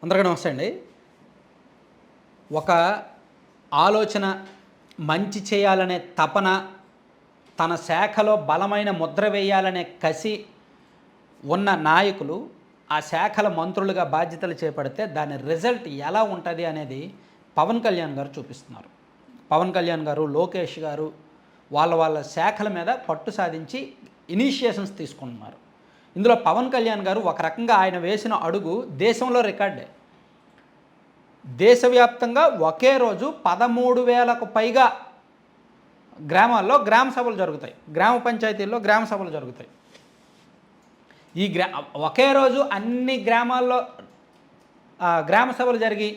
అందరికీ నమస్తే అండి. ఒక ఆలోచన, మంచి చేయాలనే తపన, తన శాఖలో బలమైన ముద్ర వేయాలనే కసి ఉన్న నాయకులు ఆ శాఖల మంత్రులుగా బాధ్యతలు చేపడితే దాని రిజల్ట్ ఎలా ఉంటుంది అనేది పవన్ కళ్యాణ్ గారు చూపిస్తున్నారు. పవన్ కళ్యాణ్ గారు, లోకేష్ గారు వాళ్ళ శాఖల మీద పట్టు సాధించి ఇనిషియేషన్స్ తీసుకుంటున్నారు. ఇందులో పవన్ కళ్యాణ్ గారు ఒక రకంగా ఆయన వేసిన అడుగు దేశంలో రికార్డే. దేశవ్యాప్తంగా ఒకే రోజు 13,000కు పైగా గ్రామాల్లో గ్రామ సభలు జరుగుతాయి. గ్రామ పంచాయతీల్లో గ్రామ సభలు జరుగుతాయి. ఈ ఒకే రోజు అన్ని గ్రామాల్లో గ్రామ సభలు జరిగి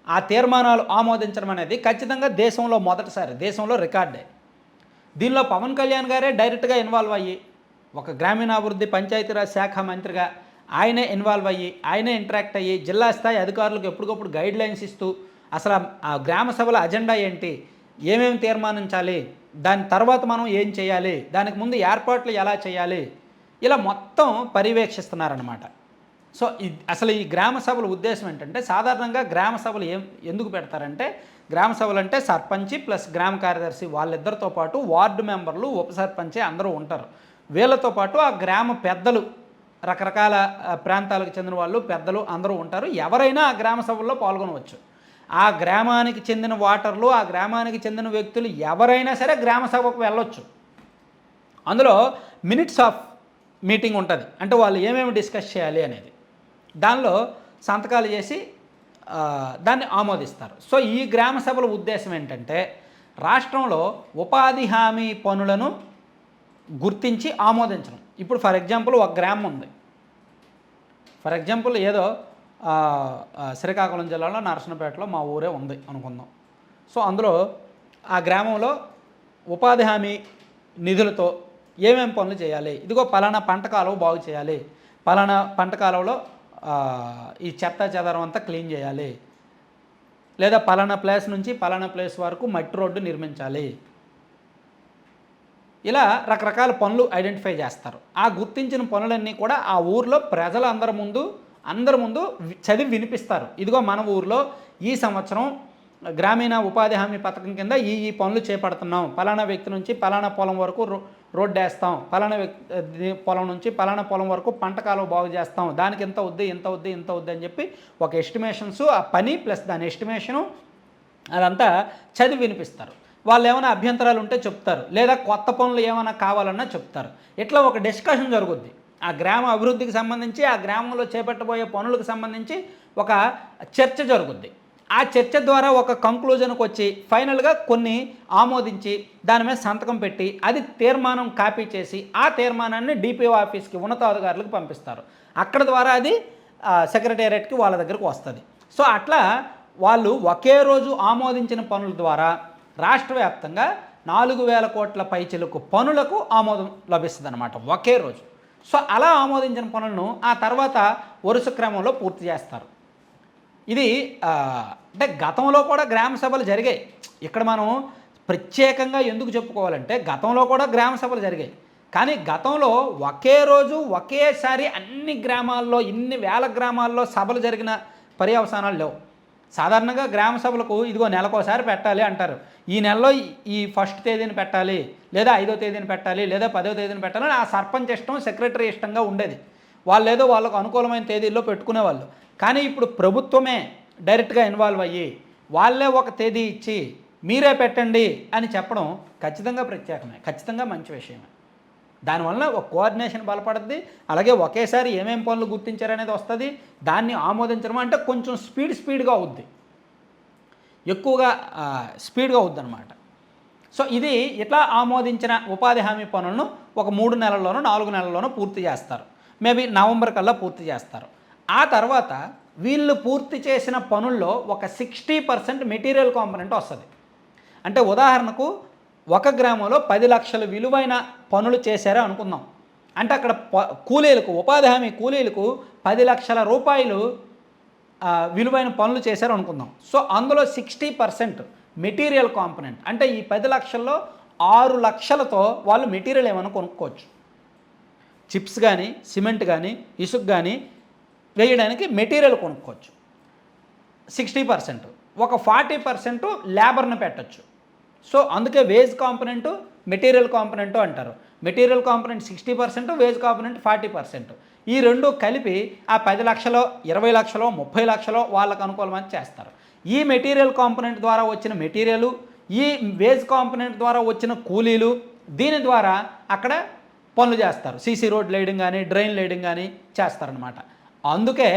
ఆ తీర్మానాలు ఆమోదించడం అనేది ఖచ్చితంగా దేశంలో మొదటిసారి, దేశంలో రికార్డే. దీనిలో పవన్ కళ్యాణ్ గారే డైరెక్ట్గా ఇన్వాల్వ్ అయ్యి, ఒక గ్రామీణాభివృద్ధి పంచాయతీరాజ్ శాఖ మంత్రిగా ఆయనే ఇన్వాల్వ్ అయ్యి, ఆయనే ఇంటరాక్ట్ అయ్యి, జిల్లా స్థాయి అధికారులకు ఎప్పటికప్పుడు గైడ్ లైన్స్ ఇస్తూ అసలు ఆ గ్రామ సభల అజెండా ఏంటి, ఏమేమి తీర్మానించాలి, దాని తర్వాత మనం ఏం చేయాలి, దానికి ముందు ఏర్పాట్లు ఎలా చేయాలి, ఇలా మొత్తం పర్యవేక్షిస్తున్నారన్నమాట. సో అసలు ఈ గ్రామ సభల ఉద్దేశం ఏంటంటే, సాధారణంగా గ్రామ సభలు ఎందుకు పెడతారంటే, గ్రామ సభలు అంటే సర్పంచి ప్లస్ గ్రామ కార్యదర్శి వాళ్ళిద్దరితో పాటు వార్డు మెంబర్లు, ఉప సర్పంచి అందరూ ఉంటారు. వీళ్ళతో పాటు ఆ గ్రామ పెద్దలు, రకరకాల ప్రాంతాలకు చెందిన వాళ్ళు, పెద్దలు అందరూ ఉంటారు. ఎవరైనా ఆ గ్రామ సభల్లో పాల్గొనవచ్చు. ఆ గ్రామానికి చెందిన ఓటర్లు, ఆ గ్రామానికి చెందిన వ్యక్తులు ఎవరైనా సరే గ్రామ సభకు వెళ్ళొచ్చు. అందులో మినిట్స్ ఆఫ్ మీటింగ్ ఉంటుంది. అంటే వాళ్ళు ఏమేమి డిస్కస్ చేయాలి అనేది దానిలో సంతకాలు చేసి దాన్ని ఆమోదిస్తారు. సో ఈ గ్రామ సభల ఉద్దేశం ఏంటంటే, రాష్ట్రంలో ఉపాధి హామీ పనులను గుర్తించి ఆమోదించడం. ఇప్పుడు ఫర్ ఎగ్జాంపుల్ ఒక గ్రామం ఉంది. ఫర్ ఎగ్జాంపుల్ ఏదో శ్రీకాకుళం జిల్లాలో నరసనపేటలో మా ఊరే ఉంది అనుకుందాం. సో అందులో ఆ గ్రామంలో ఉపాధి హామీ నిధులతో ఏమేమి పనులు చేయాలి, ఇదిగో పలానా పంట కాలువ బాగు చేయాలి, పలానా పంట కాలువలో ఈ చెత్త చెదారం అంతా క్లీన్ చేయాలి, లేదా పలానా ప్లేస్ నుంచి పలానా ప్లేస్ వరకు మట్టి రోడ్డు నిర్మించాలి, ఇలా రకరకాల పనులు ఐడెంటిఫై చేస్తారు. ఆ గుర్తించిన పనులన్నీ కూడా ఆ ఊర్లో ప్రజలందరి ముందు చదివి వినిపిస్తారు. ఇదిగో మన ఊర్లో ఈ సంవత్సరం గ్రామీణ ఉపాధి హామీ పథకం కింద ఈ పనులు చేపడుతున్నాం, పలానా వ్యక్తి నుంచి పలానా పొలం వరకు రోడ్డు వేస్తాం, పలానా పొలం నుంచి పలానా పొలం వరకు పంట కాలువ బాగు చేస్తాం, దానికి ఇంత వద్దు అని చెప్పి ఒక ఎస్టిమేషన్స్, ఆ పని ప్లస్ దాని ఎస్టిమేషను అదంతా చదివి వినిపిస్తారు. వాళ్ళు ఏమైనా అభ్యంతరాలు ఉంటే చెప్తారు, లేదా కొత్త పనులు ఏమైనా కావాలన్నా చెప్తారు. ఇట్లా ఒక డిస్కషన్ జరుగుద్ది. ఆ గ్రామ అభివృద్ధికి సంబంధించి, ఆ గ్రామంలో చేపట్టబోయే పనులకు సంబంధించి ఒక చర్చ జరుగుద్ది. ఆ చర్చ ద్వారా ఒక కంక్లూజన్కి వచ్చి ఫైనల్గా కొన్ని ఆమోదించి దాని మీద సంతకం పెట్టి అది తీర్మానం కాపీ చేసి ఆ తీర్మానాన్ని డిపిఓ ఆఫీస్కి, ఉన్నతాధికారులకు పంపిస్తారు. అక్కడ ద్వారా అది సెక్రటేరియట్కి వాళ్ళ దగ్గరకు వస్తుంది. సో అట్లా వాళ్ళు ఒకే రోజు ఆమోదించిన పనుల ద్వారా రాష్ట్ర వ్యాప్తంగా 4,000 కోట్ల పైచిలకు పనులకు ఆమోదం లభిస్తుంది అన్నమాట ఒకే రోజు. సో అలా ఆమోదించిన పనులను ఆ తర్వాత వరుస క్రమంలో పూర్తి చేస్తారు. ఇది అంటే గతంలో కూడా గ్రామ సభలు జరిగాయి. ఇక్కడ మనం ప్రత్యేకంగా ఎందుకు చెప్పుకోవాలంటే, గతంలో కూడా గ్రామ సభలు జరిగాయి. కానీ గతంలో ఒకే రోజు ఒకేసారి అన్ని గ్రామాల్లో, ఇన్ని వేల గ్రామాల్లో సభలు జరిగిన పర్యవసానాలు లేవు. సాధారణంగా గ్రామ సభలకు ఇదిగో నెలకోసారి పెట్టాలి అంటారు. ఈ నెలలో ఈ ఫస్ట్ తేదీని పెట్టాలి, లేదా 5వ తేదీని పెట్టాలి, లేదా 10వ తేదీని పెట్టాలని ఆ సర్పంచ్ ఇష్టం, సెక్రటరీ ఇష్టంగా ఉండేది. వాళ్ళు ఏదో వాళ్ళకు అనుకూలమైన తేదీల్లో పెట్టుకునేవాళ్ళు. కానీ ఇప్పుడు ప్రభుత్వమే డైరెక్ట్గా ఇన్వాల్వ్ అయ్యి వాళ్ళే ఒక తేదీ ఇచ్చి మీరే పెట్టండి అని చెప్పడం ఖచ్చితంగా ప్రత్యేకమే, ఖచ్చితంగా మంచి విషయమే. దానివల్ల ఒక కోఆర్డినేషన్ బలపడుతుంది. అలాగే ఒకేసారి ఏమేమి పనులు గుర్తించారనేది వస్తుంది. దాన్ని ఆమోదించడం అంటే కొంచెం స్పీడ్గా అవుద్ది, ఎక్కువగా స్పీడ్గా అవుద్ది అనమాట. సో ఇది ఇట్లా ఆమోదించిన ఉపాధి హామీ పనులను ఒక 3 నెలల్లోనో 4 నెలల్లోనో పూర్తి చేస్తారు. మేబీ నవంబర్ కల్లా పూర్తి చేస్తారు. ఆ తర్వాత వీళ్ళు పూర్తి చేసిన పనుల్లో ఒక 60% మెటీరియల్ కాంపోనెంట్ వస్తుంది. అంటే ఉదాహరణకు ఒక గ్రామంలో 10 లక్షల విలువైన పనులు చేశారో అనుకుందాం. అంటే అక్కడ కూలీలకు, ఉపాధి హామీ కూలీలకు 10 లక్షల రూపాయలు విలువైన పనులు చేశారు అనుకుందాం. సో అందులో 60% మెటీరియల్ కాంపోనెంట్. అంటే ఈ 10 లక్షల్లో 6 లక్షలతో వాళ్ళు మెటీరియల్ ఏమైనా కొనుక్కోవచ్చు. చిప్స్ కానీ, సిమెంట్ కానీ, ఇసుక కానీ వేయడానికి మెటీరియల్ కొనుక్కోవచ్చు. 60%, ఒక 40% లేబర్ని పెట్టచ్చు. సో అందుకే వేజ్ కాంపనెంటు, మెటీరియల్ కాంపనెంటు అంటారు. Material component 60%, wage component 40%. ఈ రెండు కలిపి ఆ 10 లక్షలో, 20 లక్షలో, 30 లక్షలో వాళ్ళకు అనుకూలమని చేస్తారు. ఈ మెటీరియల్ కాంపనెంట్ ద్వారా వచ్చిన మెటీరియలు, ఈ వేజ్ కాంపనెంట్ ద్వారా వచ్చిన కూలీలు, దీని ద్వారా అక్కడ పనులు చేస్తారు. సీసీ రోడ్ లేయడం కానీ, డ్రైన్ లేయడం కానీ చేస్తారనమాట. అందుకే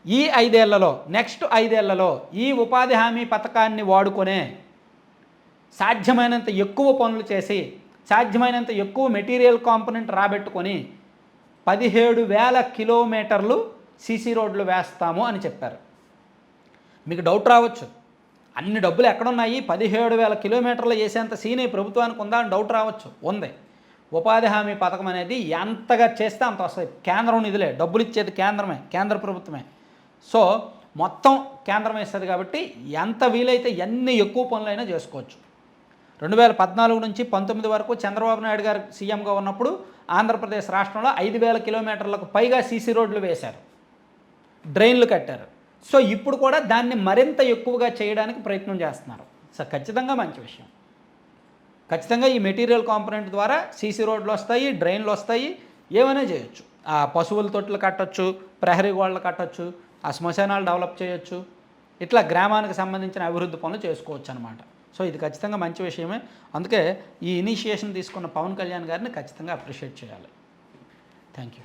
ఈ 5 ఏళ్లలో, నెక్స్ట్ 5 ఏళ్లలో ఈ ఉపాధి హామీ పథకాన్ని వాడుకొనే సాధ్యమైనంత ఎక్కువ పనులు చేసి, సాధ్యమైనంత ఎక్కువ మెటీరియల్ కాంపనెంట్ రాబెట్టుకొని 17,000 కిలోమీటర్లు సీసీ రోడ్లు వేస్తాము అని చెప్పారు. మీకు డౌట్ రావచ్చు, అన్ని డబ్బులు ఎక్కడున్నాయి, 17,000 కిలోమీటర్లు వేసేంత సీన్ ఈ ప్రభుత్వానికి ఉందా అని డౌట్ రావచ్చు. ఉంది. ఉపాధి హామీ పథకం అనేది ఎంతగా చేస్తే అంత వస్తాయి. కేంద్రం నిధులే, డబ్బులు ఇచ్చేది కేంద్రమే, కేంద్ర ప్రభుత్వమే. సో మొత్తం కేంద్రం వేస్తుంది కాబట్టి ఎంత వీలైతే ఎన్ని ఎక్కువ పనులైనా చేసుకోవచ్చు. 2014 నుంచి 19 వరకు చంద్రబాబు నాయుడు గారు సీఎంగా ఉన్నప్పుడు ఆంధ్రప్రదేశ్ రాష్ట్రంలో 5,000 కిలోమీటర్లకు పైగా సీసీ రోడ్లు వేశారు, డ్రైన్లు కట్టారు. సో ఇప్పుడు కూడా దాన్ని మరింత ఎక్కువగా చేయడానికి ప్రయత్నం చేస్తున్నారు. సో ఖచ్చితంగా మంచి విషయం. ఖచ్చితంగా ఈ మెటీరియల్ కాంపనెంట్ ద్వారా సీసీ రోడ్లు వస్తాయి, డ్రైన్లు వస్తాయి, ఏమైనా చేయొచ్చు. ఆ పశువుల తొట్లు కట్టచ్చు, ప్రహరీ గోడలు కట్టచ్చు, ఆ శ్మశానాలు డెవలప్ చేయొచ్చు. ఇట్లా గ్రామానికి సంబంధించిన అభివృద్ధి పనులు చేసుకోవచ్చు అనమాట. సో ఇది ఖచ్చితంగా మంచి విషయమే. అందుకే ఈ ఇనిషియేషన్ తీసుకున్న పవన్ కళ్యాణ్ గారిని ఖచ్చితంగా అప్రిషియేట్ చేయాలి. Thank you.